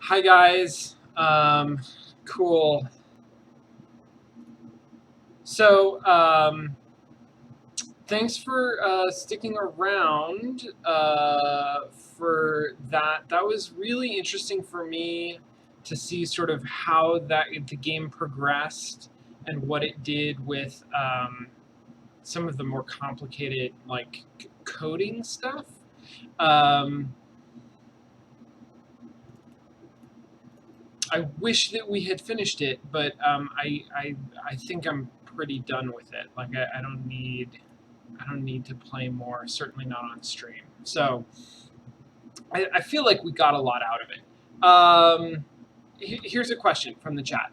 Hi guys. Cool. So, thanks for sticking around for that. That was really interesting for me to see sort of how the game progressed and what it did with some of the more complicated like coding stuff. Um, I wish that we had finished it, but I think I'm pretty done with it. Like I don't need to play more. Certainly not on stream. So I feel like we got a lot out of it. Here's a question from the chat.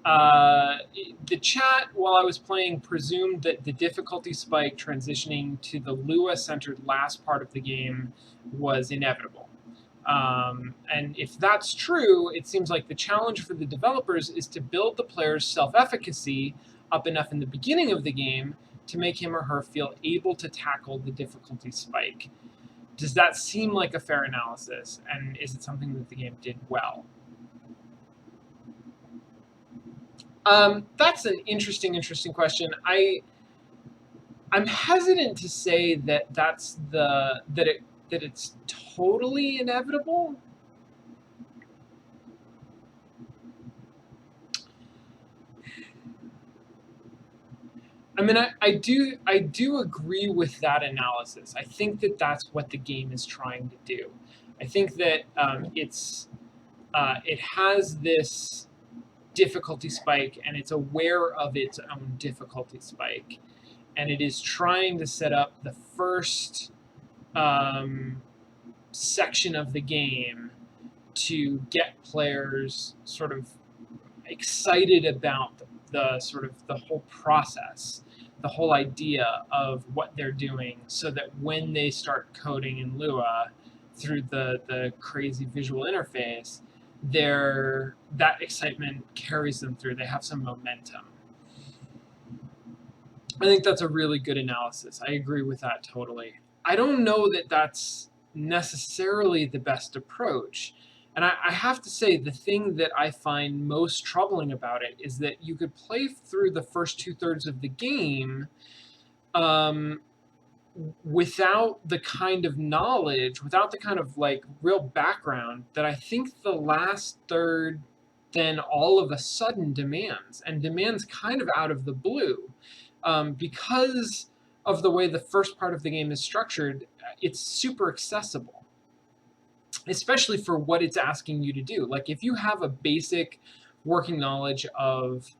The chat, while I was playing, presumed that the difficulty spike transitioning to the Lua-centered last part of the game was inevitable. And if that's true, it seems like the challenge for the developers is to build the player's self-efficacy up enough in the beginning of the game to make him or her feel able to tackle the difficulty spike. Does that seem like a fair analysis? And is it something that the game did well? That's an interesting question. I'm hesitant to say that it's totally inevitable. I mean, I do agree with that analysis. I think that that's what the game is trying to do. I think that it has this difficulty spike and it's aware of its own difficulty spike, and it is trying to set up the first section of the game to get players sort of excited about the sort of the whole process, the whole idea of what they're doing, so that when they start coding in Lua through the crazy visual interface, that excitement carries them through. They have some momentum. I think that's a really good analysis. I agree with that totally. I don't know that that's necessarily the best approach. And I have to say, the thing that I find most troubling about it is that you could play through the first 2/3 of the game without the kind of knowledge, without the kind of like real background that I think the last third then all of a sudden demands kind of out of the blue. Because of the way the first part of the game is structured, it's super accessible, especially for what it's asking you to do. Like if you have a basic working knowledge of,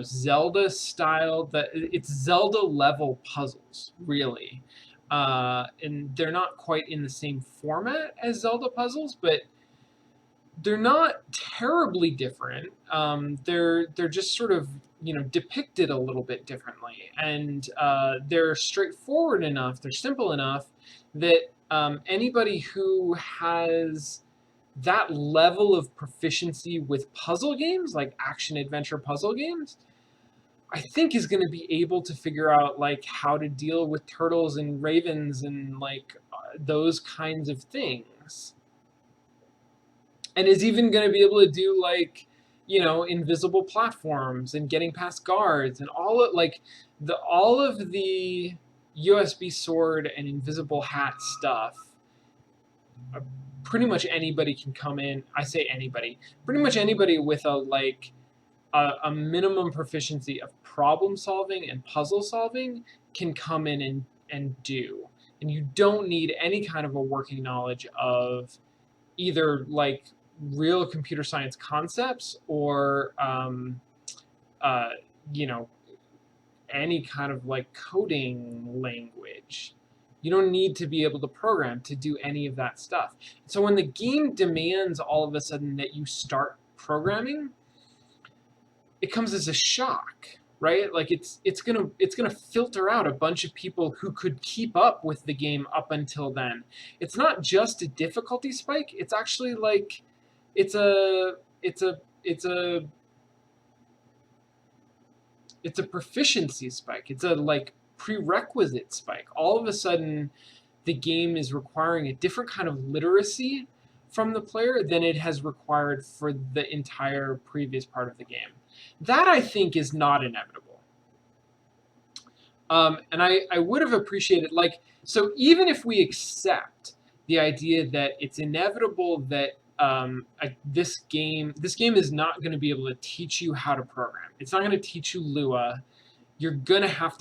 Zelda style, that it's Zelda level puzzles, really. And they're not quite in the same format as Zelda puzzles, but they're not terribly different. They're just sort of depicted a little bit differently, and they're straightforward enough. They're simple enough that anybody who has that level of proficiency with puzzle games, like action adventure puzzle games, I think is going to be able to figure out like how to deal with turtles and ravens and like those kinds of things, and is even going to be able to do like invisible platforms and getting past guards and all of the USB sword and invisible hat stuff. Pretty much anybody can come in. I say anybody. Pretty much anybody with a minimum proficiency of problem solving and puzzle solving can come in and do. And you don't need any kind of a working knowledge of either like real computer science concepts or you know any kind of like coding language. You don't need to be able to program to do any of that stuff. So when the game demands all of a sudden that you start programming, it comes as a shock, right? Like it's gonna filter out a bunch of people who could keep up with the game up until then. It's not just a difficulty spike. It's actually like it's a it's a it's a it's a proficiency spike. It's a like prerequisite spike. All of a sudden, the game is requiring a different kind of literacy from the player than it has required for the entire previous part of the game. That I think is not inevitable. And I would have appreciated, like, so even if we accept the idea that it's inevitable that this game is not going to be able to teach you how to program. It's not going to teach you Lua. You're going to have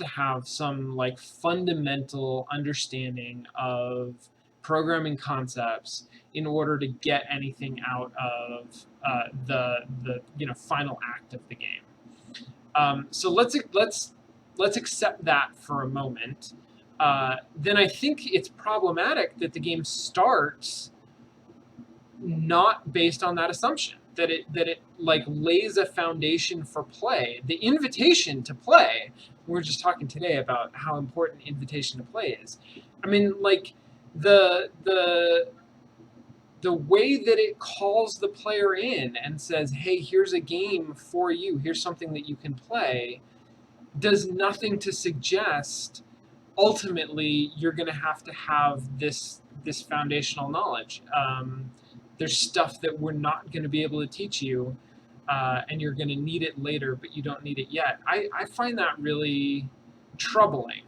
some like fundamental understanding of programming concepts in order to get anything out of the final act of the game. So let's accept that for a moment. Then I think it's problematic that the game starts not based on that assumption, that it like lays a foundation for play, the invitation to play. We were just talking today about how important invitation to play is. I mean, like the way that it calls the player in and says, hey, here's a game for you, here's something that you can play, does nothing to suggest ultimately you're going to have this foundational knowledge. There's stuff that we're not going to be able to teach you, and you're going to need it later, but you don't need it yet. I find that really troubling,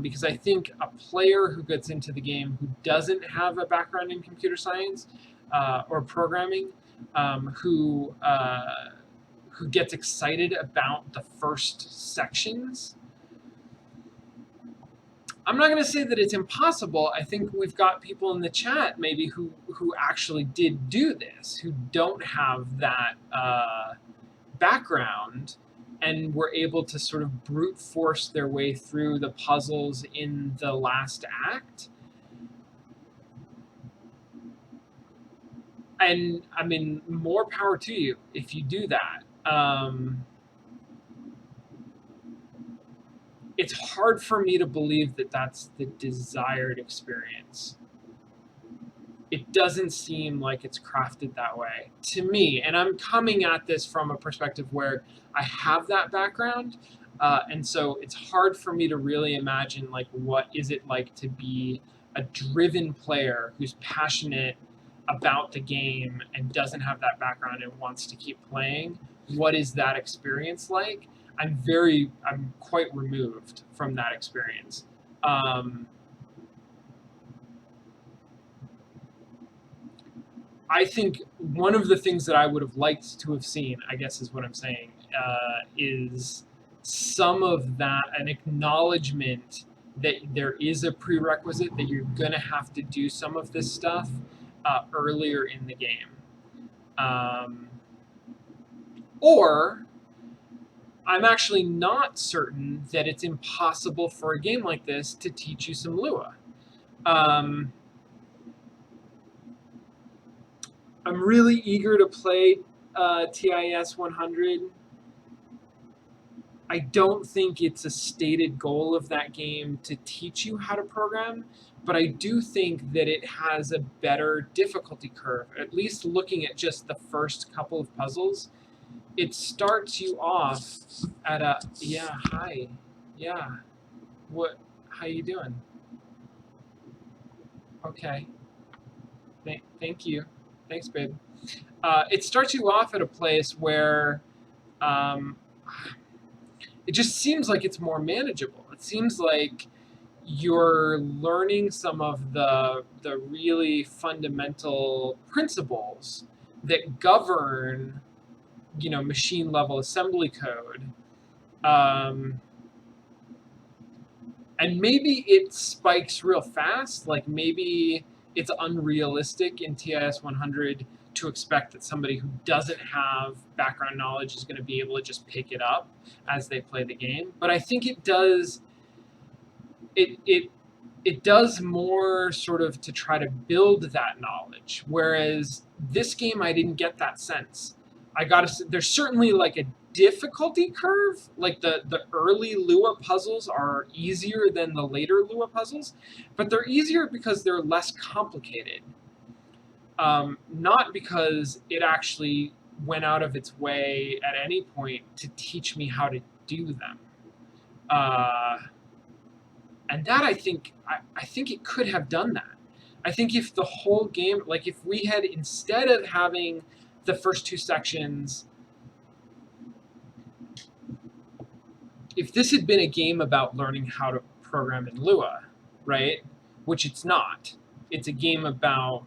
because I think a player who gets into the game who doesn't have a background in computer science or programming, who gets excited about the first sections. I'm not going to say that it's impossible. I think we've got people in the chat maybe who actually did do this, who don't have that background and were able to sort of brute force their way through the puzzles in the last act. And I mean, more power to you if you do that. It's hard for me to believe that that's the desired experience. It doesn't seem like it's crafted that way to me. And I'm coming at this from a perspective where I have that background. And so it's hard for me to really imagine, like, what is it like to be a driven player who's passionate about the game and doesn't have that background and wants to keep playing? What is that experience like? I'm quite removed from that experience. I think one of the things that I would have liked to have seen, I guess is what I'm saying, is some of that, an acknowledgement that there is a prerequisite, that you're going to have to do some of this stuff earlier in the game. Or I'm actually not certain that it's impossible for a game like this to teach you some Lua. I'm really eager to play TIS 100. I don't think it's a stated goal of that game to teach you how to program, but I do think that it has a better difficulty curve, at least looking at just the first couple of puzzles. It starts you off at a, yeah, hi, yeah, how you doing? Okay, thank you, thanks, babe. It starts you off at a place where it just seems like it's more manageable. It seems like you're learning some of the really fundamental principles that govern, machine level assembly code. And maybe it spikes real fast. Like, maybe it's unrealistic in TIS 100 to expect that somebody who doesn't have background knowledge is going to be able to just pick it up as they play the game. But I think it does. It does more sort of to try to build that knowledge. Whereas this game, I didn't get that sense. There's certainly like a difficulty curve. Like the early Lua puzzles are easier than the later Lua puzzles, but they're easier because they're less complicated. Not because it actually went out of its way at any point to teach me how to do them. And that I think it could have done that. I think if the whole game, like if we had, instead of having the first two sections, if this had been a game about learning how to program in Lua, right? Which it's not. It's a game about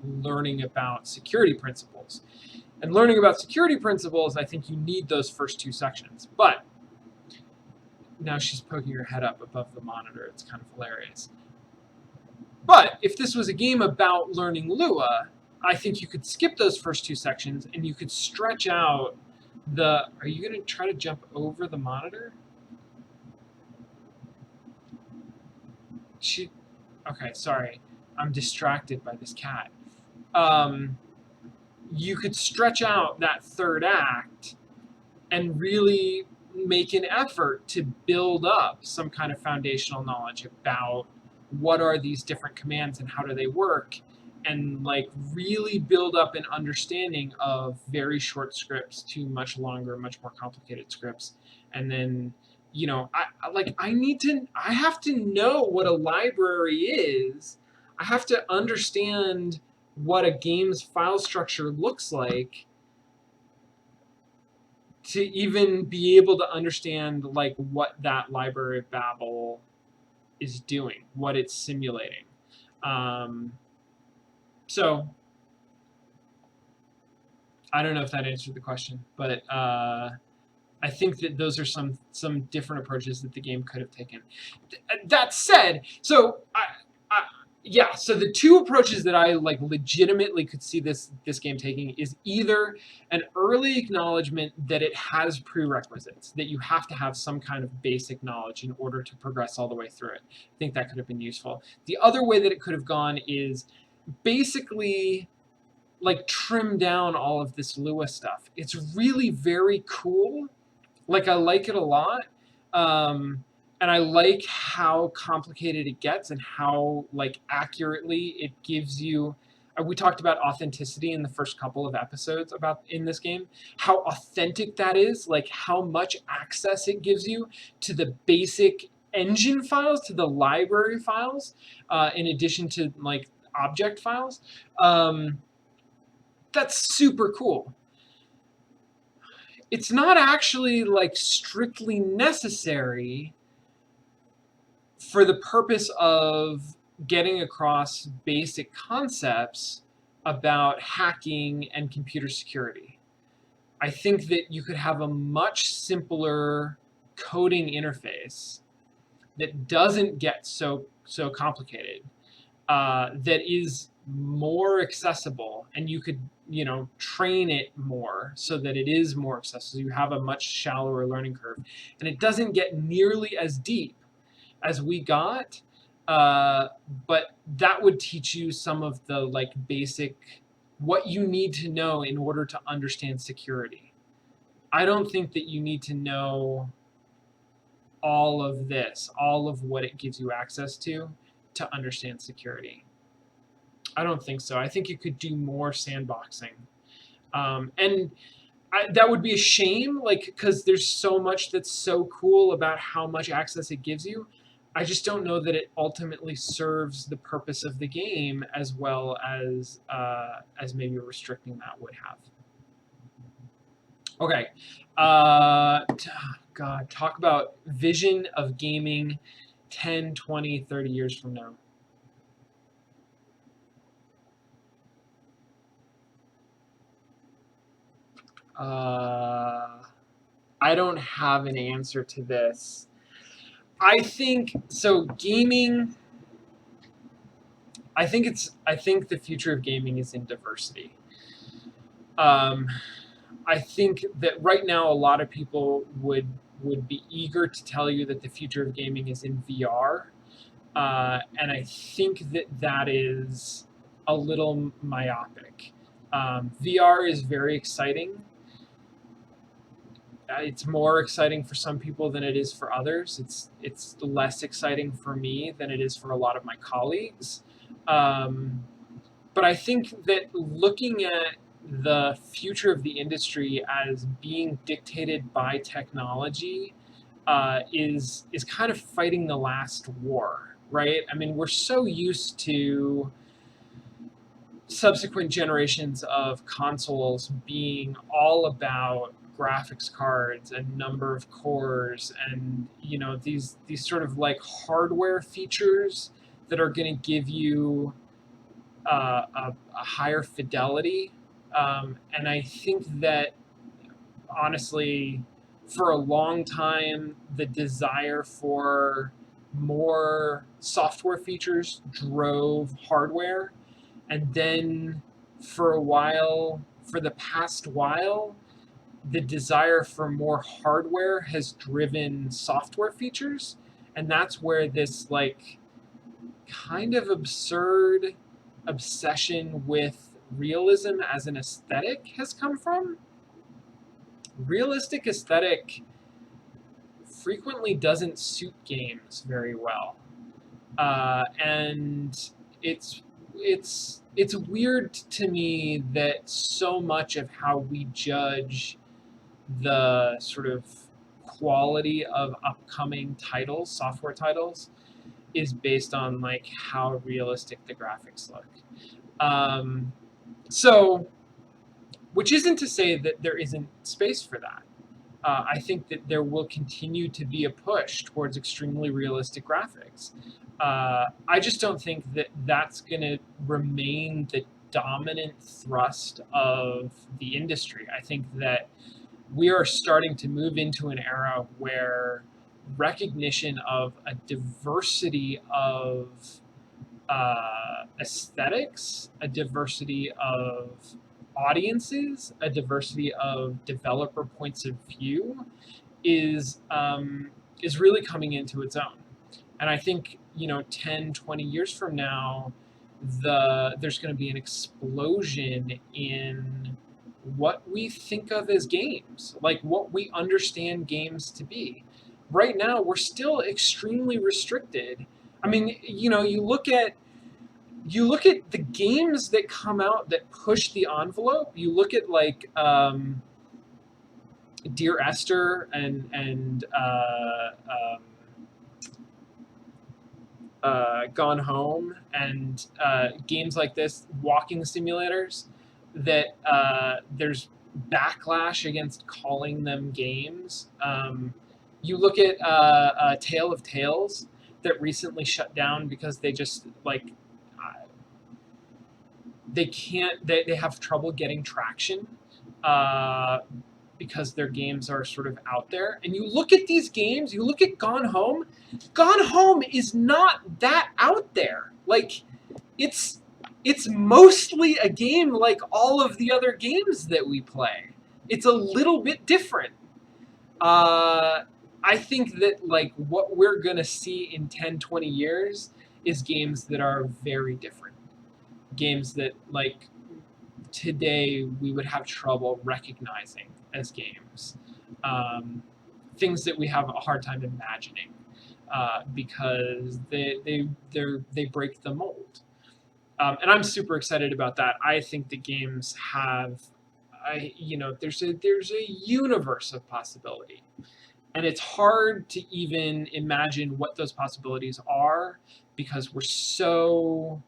learning about security principles. And learning about security principles, I think you need those first two sections. But now she's poking her head up above the monitor. It's kind of hilarious. But if this was a game about learning Lua, I think you could skip those first two sections and you could stretch out the... Are you going to try to jump over the monitor? Okay, sorry. I'm distracted by this cat. You could stretch out that third act and really make an effort to build up some kind of foundational knowledge about what are these different commands and how do they work, and like really build up an understanding of very short scripts to much longer, much more complicated scripts. And then, you know, I have to know what a library is. I have to understand what a game's file structure looks like to even be able to understand like what that library of Babel is doing, what it's simulating. So I don't know if that answered the question, but I think that those are some different approaches that the game could have taken. That said, so so the two approaches that I like legitimately could see this game taking is either an early acknowledgement that it has prerequisites, that you have to have some kind of basic knowledge in order to progress all the way through it. I think that could have been useful. The other way that it could have gone is basically like trim down all of this Lua stuff. It's really very cool. Like I like it a lot. And I like how complicated it gets and how like accurately it gives you. We talked about authenticity in the first couple of episodes about in this game, how authentic that is, like how much access it gives you to the basic engine files, to the library files, in addition to like object files. That's super cool. It's not actually like strictly necessary for the purpose of getting across basic concepts about hacking and computer security. I think that you could have a much simpler coding interface that doesn't get so complicated, that is more accessible, and you could, you know, train it more so that it is more accessible. You have a much shallower learning curve, and it doesn't get nearly as deep as we got, but that would teach you some of the like basic, what you need to know in order to understand security. I don't think that you need to know all of this, all of what it gives you access to understand security. I don't think so. I think you could do more sandboxing. That would be a shame, like, because there's so much that's so cool about how much access it gives you. I just don't know that it ultimately serves the purpose of the game as well as maybe restricting that would have. Okay. God, talk about vision of gaming 10, 20, 30 years from now. I don't have an answer to this. I think so. Gaming. I think the future of gaming is in diversity. I think that right now a lot of people would be eager to tell you that the future of gaming is in VR, and I think that is a little myopic. VR is very exciting. It's more exciting for some people than it is for others. It's less exciting for me than it is for a lot of my colleagues. But I think that looking at the future of the industry as being dictated by technology is kind of fighting the last war. right? I mean, we're so used to subsequent generations of consoles being all about graphics cards and number of cores and these sort of like hardware features that are going to give you a higher fidelity. And I think that honestly, for a long time, the desire for more software features drove hardware. And then for a while, for the past while, the desire for more hardware has driven software features. And that's where this like kind of absurd obsession with realism as an aesthetic has come from. Realistic aesthetic frequently doesn't suit games very well, and it's it's weird to me that so much of how we judge the sort of quality of upcoming titles, software titles, is based on like how realistic the graphics look. Um, so, which isn't to say that there isn't space for that. I think that there will continue to be a push towards extremely realistic graphics. I just don't think that that's going to remain the dominant thrust of the industry. I think that we are starting to move into an era where recognition of a diversity of aesthetics, a diversity of audiences, a diversity of developer points of view is really coming into its own. And I think 10, 20 years from now, there's going to be an explosion in what we think of as games, like what we understand games to be. Right now, we're still extremely restricted. I mean, you look at the games that come out that push the envelope. You look at like Dear Esther and Gone Home and games like this, walking simulators. That there's backlash against calling them games. You look at Tale of Tales that recently shut down because they just like they can't they have trouble getting traction uh, because their games are sort of out there. And you look at these games, you look at Gone Home. Gone Home is not that out there. Like it's mostly a game like all of the other games that we play. It's a little bit different. I think that like what we're gonna see in 10, 20 years is games that are very different. Games that like today we would have trouble recognizing as games. Things that we have a hard time imagining because they break the mold. And I'm super excited about that. I think the games have, there's a universe of possibility, and it's hard to even imagine what those possibilities are because we're so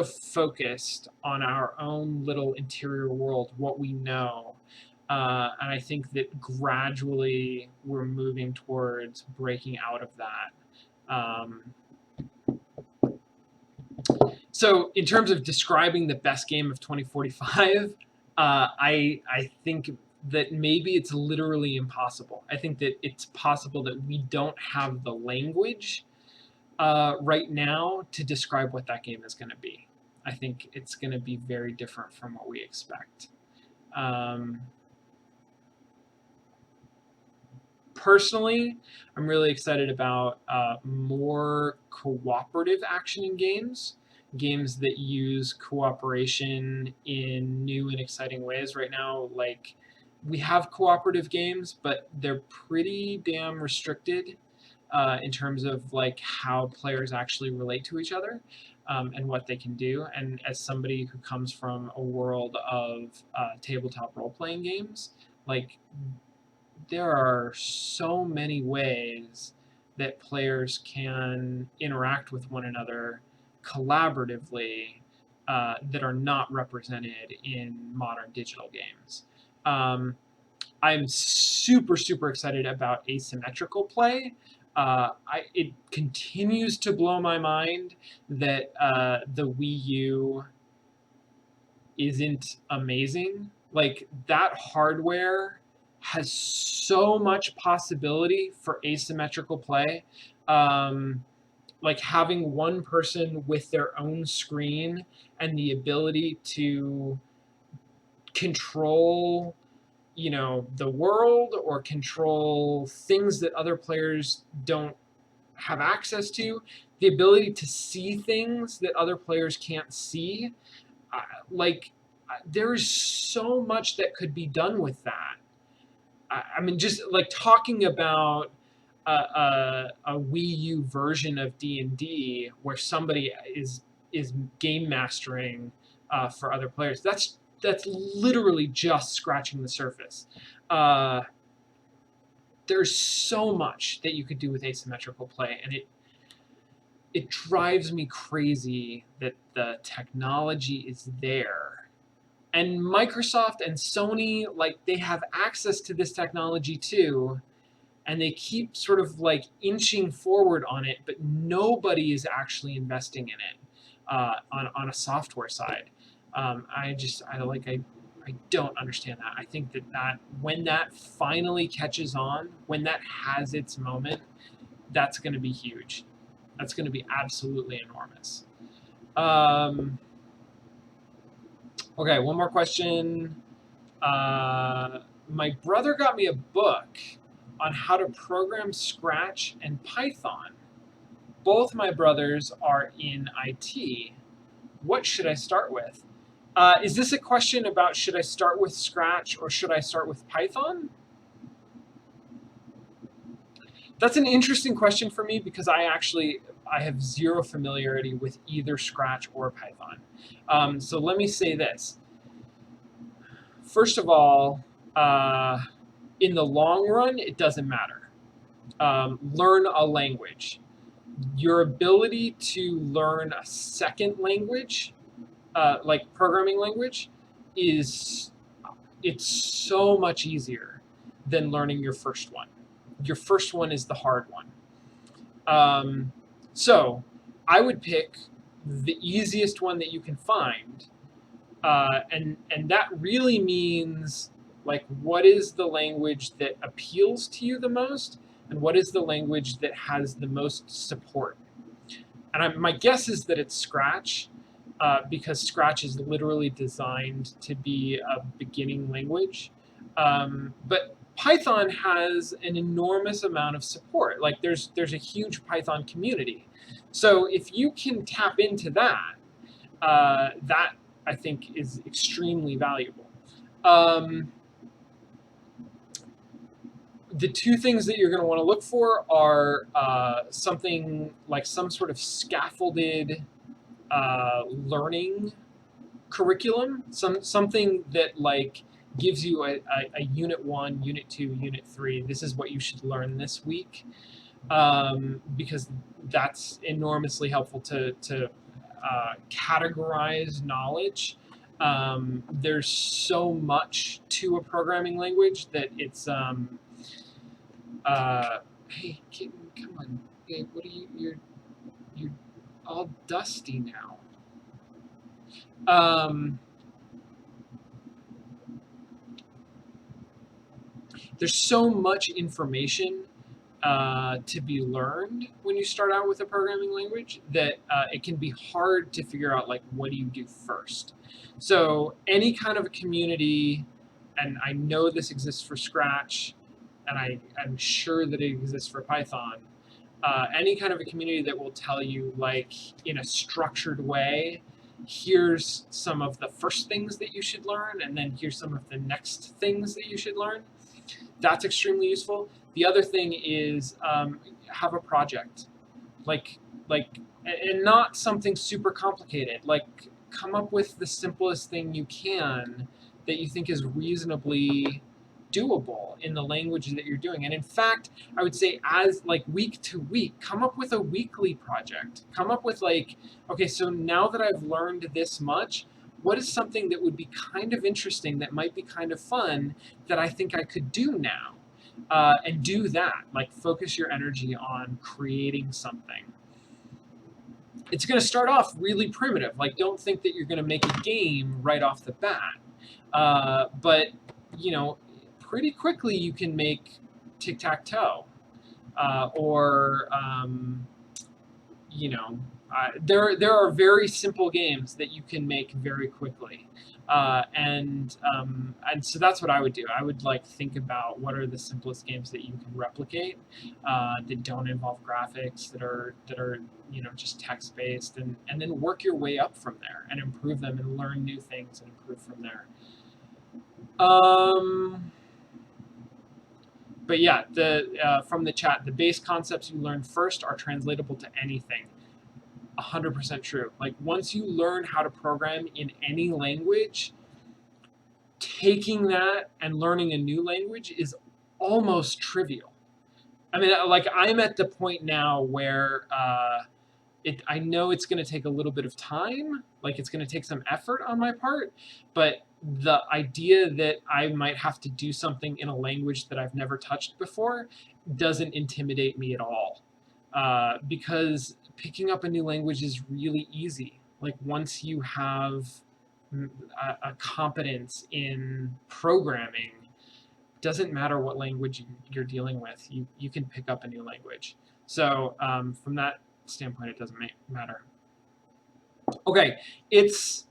focused on our own little interior world, what we know. And I think that gradually we're moving towards breaking out of that. So in terms of describing the best game of 2045, I think that maybe it's literally impossible. I think that it's possible that we don't have the language right now to describe what that game is going to be. I think it's going to be very different from what we expect. Personally, I'm really excited about more cooperative action in games. Games that use cooperation in new and exciting ways. Right now, like we have cooperative games, but they're pretty damn restricted in terms of like how players actually relate to each other and what they can do. And as somebody who comes from a world of tabletop role-playing games, like there are so many ways that players can interact with one another collaboratively that are not represented in modern digital games. I'm super, super excited about asymmetrical play. It continues to blow my mind that the Wii U isn't amazing. Like, that hardware has so much possibility for asymmetrical play. Like, having one person with their own screen and the ability to control, you know, the world or control things that other players don't have access to, the ability to see things that other players can't see. Like, there's so much that could be done with that. I mean, just like talking about a Wii U version of D&D where somebody is game mastering for other players. That's literally just scratching the surface. There's so much that you could do with asymmetrical play, and it drives me crazy that the technology is there. And Microsoft and Sony, like, they have access to this technology too, and they keep sort of like inching forward on it, but nobody is actually investing in it on a software side. I don't understand that. I think that when that finally catches on, when that has its moment, that's going to be huge. That's going to be absolutely enormous. Okay, one more question. My brother got me a book on how to program Scratch and Python. Both my brothers are in IT. What should I start with? Is this a question about should I start with Scratch or should I start with Python? That's an interesting question for me because I have zero familiarity with either Scratch or Python. So let me say this. First of all, in the long run, it doesn't matter. Learn a language. Your ability to learn a second language, like programming language, it's so much easier than learning your first one. Your first one is the hard one. So I would pick the easiest one that you can find, and that really means, like, what is the language that appeals to you the most, and what is the language that has the most support? And my guess is that it's Scratch, because Scratch is literally designed to be a beginning language. But Python has an enormous amount of support. Like, there's a huge Python community. So if you can tap into that, that I think is extremely valuable. The two things that you're going to want to look for are something like some sort of scaffolded learning curriculum, something that like gives you a unit 1, unit 2, unit 3. This is what you should learn this week, because that's enormously helpful to categorize knowledge. There's so much to a programming language that it's hey kitten, come on, babe, what are you're all dusty now. There's so much information to be learned when you start out with a programming language that it can be hard to figure out, like, what do you do first. So any kind of a community, and I know this exists for Scratch, and I'm sure that it exists for Python, any kind of a community that will tell you, like, in a structured way, here's some of the first things that you should learn, and then here's some of the next things that you should learn. That's extremely useful. The other thing is have a project, like, and not something super complicated. Like, come up with the simplest thing you can that you think is reasonably doable in the language that you're doing. And in fact, I would say as like week to week, come up with a weekly project. Come up with like, okay, so now that I've learned this much, what is something that would be kind of interesting, that might be kind of fun, that I think I could do now? And do that. Like focus your energy on creating something. It's going to start off really primitive. Like don't think that you're going to make a game right off the bat. But you know, pretty quickly you can make tic-tac-toe, or you know, there are very simple games that you can make very quickly, and so that's what I would do. I would like think about what are the simplest games that you can replicate, that don't involve graphics, that are you know, just text based, and then work your way up from there and improve them and learn new things and improve from there. But yeah, from the chat, the base concepts you learn first are translatable to anything. 100% true. Like once you learn how to program in any language, taking that and learning a new language is almost trivial. I mean, like I'm at the point now where I know it's going to take a little bit of time, like it's going to take some effort on my part, but the idea that I might have to do something in a language that I've never touched before doesn't intimidate me at all, because picking up a new language is really easy. Like once you have a competence in programming, doesn't matter what language you're dealing with, you can pick up a new language. So from that standpoint, it doesn't matter. Okay, it's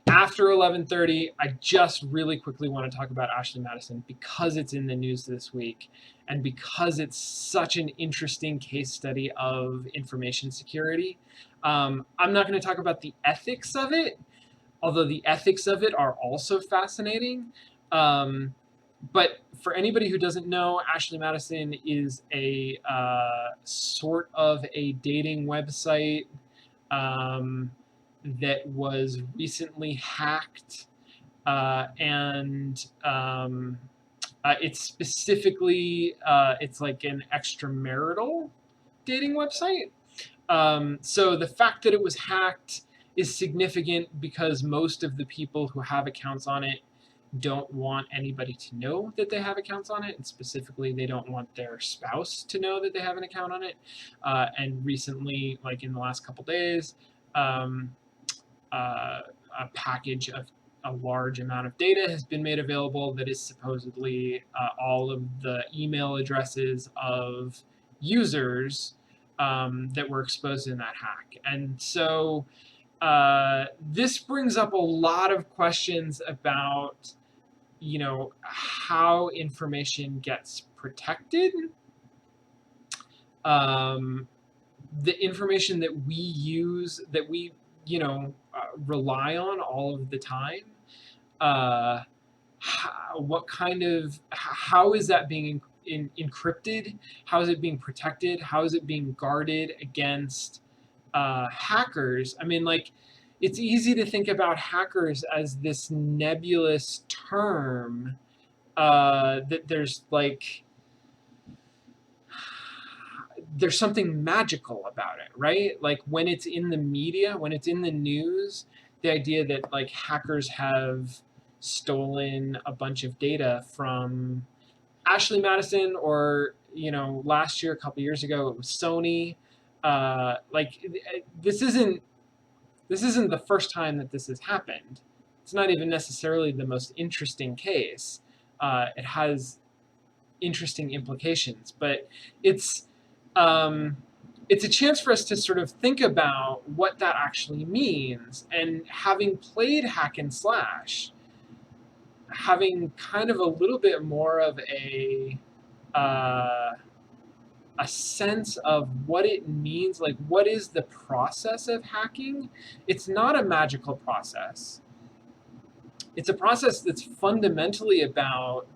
after 11:30. I just really quickly want to talk about Ashley Madison because it's in the news this week and because it's such an interesting case study of information security. I'm not going to talk about the ethics of it, although the ethics of it are also fascinating. But for anybody who doesn't know, Ashley Madison is a sort of a dating website that was recently hacked, and it's specifically it's like an extramarital dating website. So the fact that it was hacked is significant because most of the people who have accounts on it don't want anybody to know that they have accounts on it, and specifically they don't want their spouse to know that they have an account on it. And recently, like in the last couple days, a package of a large amount of data has been made available that is supposedly all of the email addresses of users that were exposed in that hack. And so this brings up a lot of questions about, you know, how information gets protected. The information that we use, that we, you know, rely on all of the time. What kind of, how is that being encrypted? How is it being protected? How is it being guarded against hackers? I mean, like, it's easy to think about hackers as this nebulous term, that there's like, there's something magical about it, right? Like when it's in the media, when it's in the news, the idea that like hackers have stolen a bunch of data from Ashley Madison, or, you know, last year, a couple years ago, it was Sony. Like this isn't the first time that this has happened. It's not even necessarily the most interesting case. It has interesting implications, but it's a chance for us to sort of think about what that actually means. And having played hack and slash, having kind of a little bit more of a sense of what it means, like what is the process of hacking. It's not a magical process. It's a process that's fundamentally about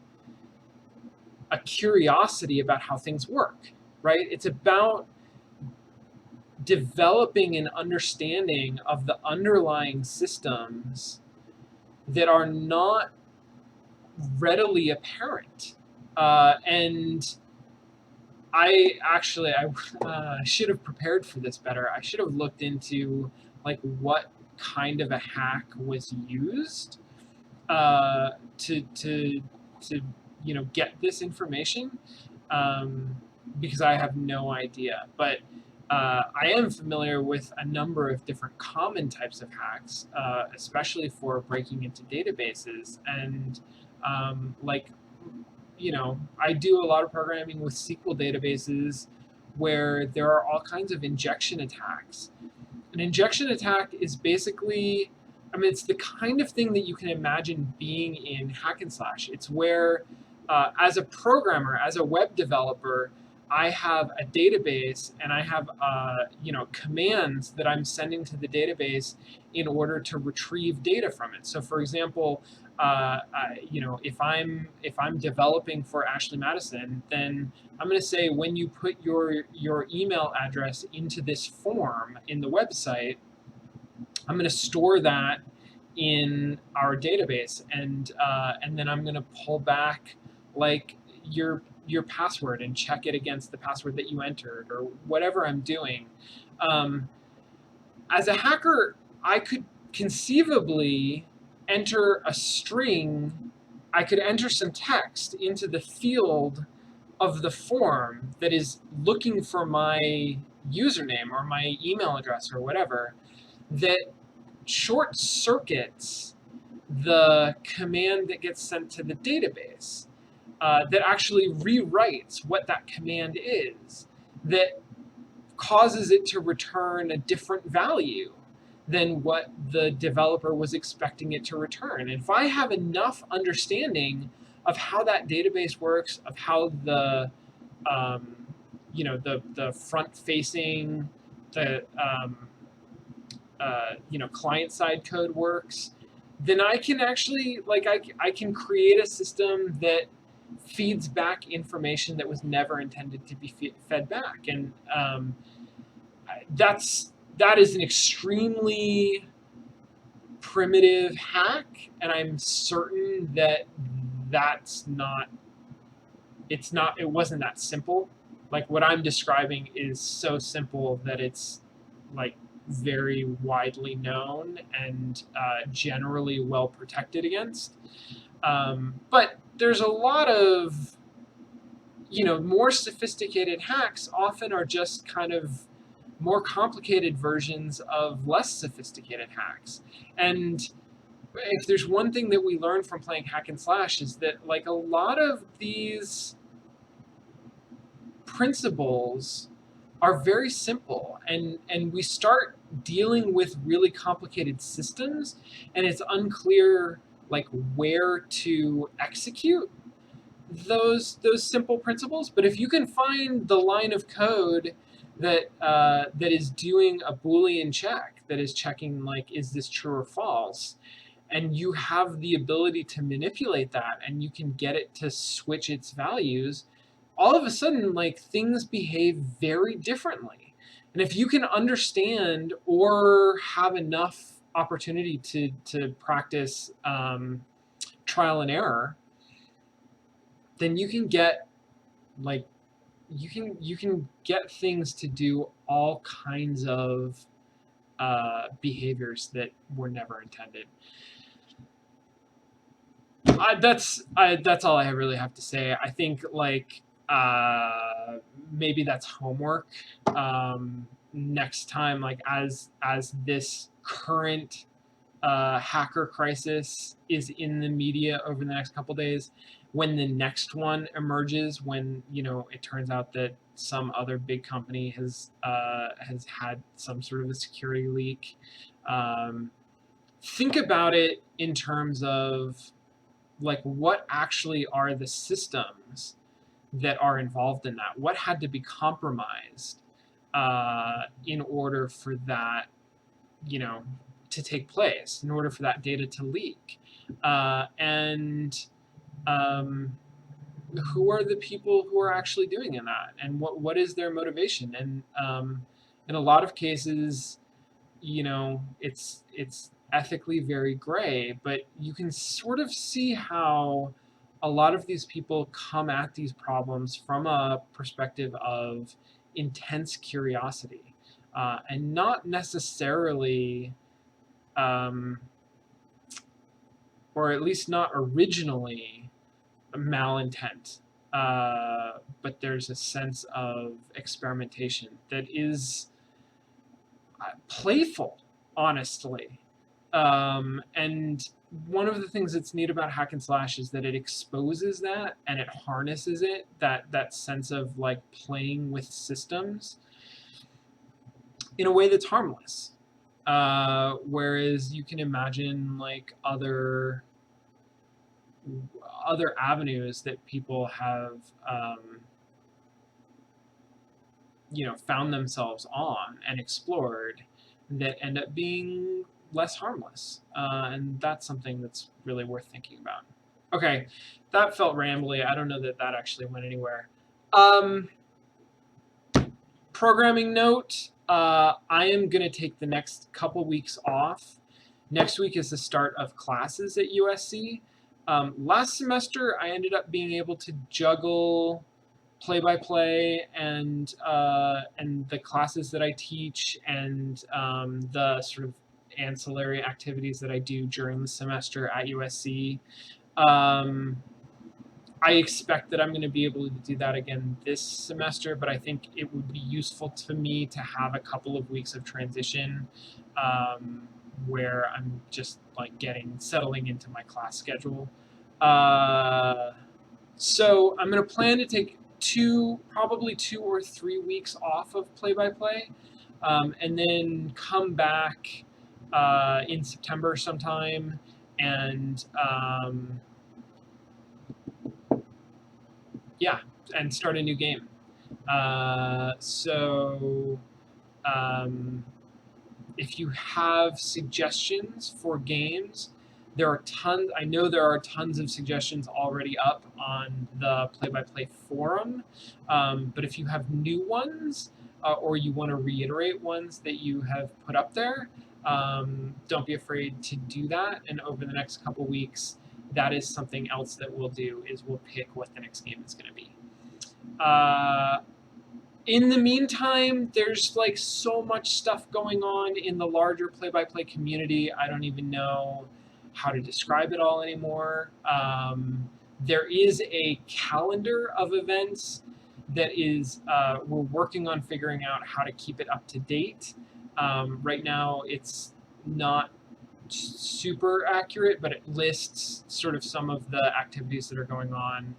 a curiosity about how things work, right? It's about developing an understanding of the underlying systems that are not readily apparent. And I should have prepared for this better. I should have looked into like what kind of a hack was used uh, to to to get this information, um, because I have no idea. But I am familiar with a number of different common types of hacks, especially for breaking into databases. And like, I do a lot of programming with SQL databases where there are all kinds of injection attacks. An injection attack is basically, I mean, it's the kind of thing that you can imagine being in hack and slash. It's where, as a programmer, as a web developer, I have a database and I have, commands that I'm sending to the database in order to retrieve data from it. So, for example, if I'm developing for Ashley Madison, then I'm going to say when you put your email address into this form in the website, I'm going to store that in our database, and then I'm going to pull back like your password and check it against the password that you entered or whatever I'm doing. Um, as a hacker, I could conceivably enter a string. I could enter some text into the field of the form that is looking for my username or my email address or whatever, that short circuits the command that gets sent to the database, that actually rewrites what that command is, that causes it to return a different value than what the developer was expecting it to return. And if I have enough understanding of how that database works, of how the front facing, the client side code works, then I can actually I can create a system that feeds back information that was never intended to be fed back. And that is an extremely primitive hack, and I'm certain that that's not it wasn't that simple. Like, what I'm describing is so simple that it's like very widely known and generally well protected against. But there's a lot of more sophisticated hacks often are just kind of more complicated versions of less sophisticated hacks. And if there's one thing that we learned from playing hack and slash, is that like a lot of these principles are very simple, and we start dealing with really complicated systems, and it's unclear like where to execute those simple principles. But if you can find the line of code that is doing a Boolean check, that is checking like, is this true or false, and you have the ability to manipulate that, and you can get it to switch its values, all of a sudden like things behave very differently. And if you can understand or have enough opportunity to practice trial and error, then you can get like you can get things to do all kinds of behaviors that were never intended. That's all I really have to say. I think like maybe that's homework. Next time, like as this current hacker crisis is in the media over the next couple days, when the next one emerges, when it turns out that some other big company has had some sort of a security leak, think about it in terms of like, what actually are the systems that are involved in that? What had to be compromised in order for that, to take place, in order for that data to leak? And who are the people who are actually doing in that? And what is their motivation? And in a lot of cases, it's ethically very gray, but you can sort of see how a lot of these people come at these problems from a perspective of intense curiosity, and not necessarily, um, or at least not originally, malintent. But there's a sense of experimentation that is playful, honestly. And one of the things that's neat about hack and slash is that it exposes that and it harnesses it, that sense of like playing with systems in a way that's harmless. Whereas you can imagine like other avenues that people have, found themselves on and explored that end up being less harmless. And that's something that's really worth thinking about. Okay, that felt rambly. I don't know that that actually went anywhere. Programming note, I am going to take the next couple weeks off. Next week is the start of classes at USC. Last semester, I ended up being able to juggle play-by-play and the classes that I teach and the sort of ancillary activities that I do during the semester at USC. I expect that I'm going to be able to do that again this semester, but I think it would be useful to me to have a couple of weeks of transition, where I'm just like settling into my class schedule. So I'm going to plan to take probably 2 or 3 weeks off of play-by-play, and then come back in September sometime and and start a new game. So if you have suggestions for games, I know there are tons of suggestions already up on the Play-by-Play forum, but if you have new ones, or you want to reiterate ones that you have put up there, don't be afraid to do that. And over the next couple weeks, that is something else that we'll do, is we'll pick what the next game is going to be. In the meantime, there's like so much stuff going on in the larger play-by-play community. I don't even know how to describe it all anymore. There is a calendar of events that is, we're working on figuring out how to keep it up to date. Right now, it's not super accurate, but it lists sort of some of the activities that are going on.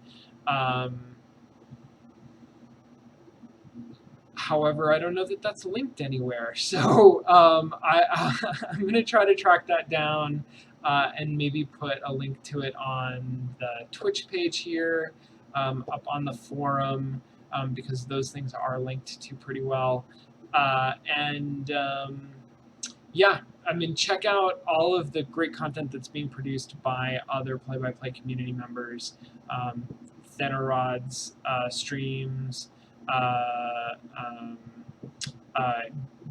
However, I don't know that that's linked anywhere. So I'm going to try to track that down, and maybe put a link to it on the Twitch page here, up on the forum, because those things are linked to pretty well. Yeah, I mean, check out all of the great content that's being produced by other play-by-play community members. Thenarod's streams,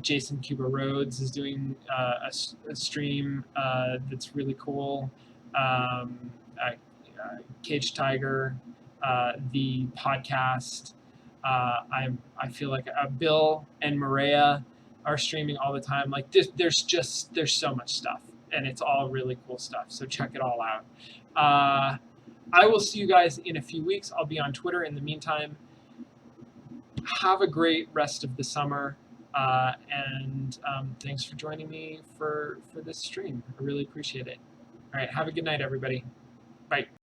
Jason Cuba Rhodes is doing a stream that's really cool. Cage Tiger, the podcast. I feel like Bill and Maria are streaming all the time. Like this, there's so much stuff, and it's all really cool stuff. So check it all out. I will see you guys in a few weeks. I'll be on Twitter in the meantime. Have a great rest of the summer, and thanks for joining me for this stream. I really appreciate it. All right, have a good night, everybody. Bye.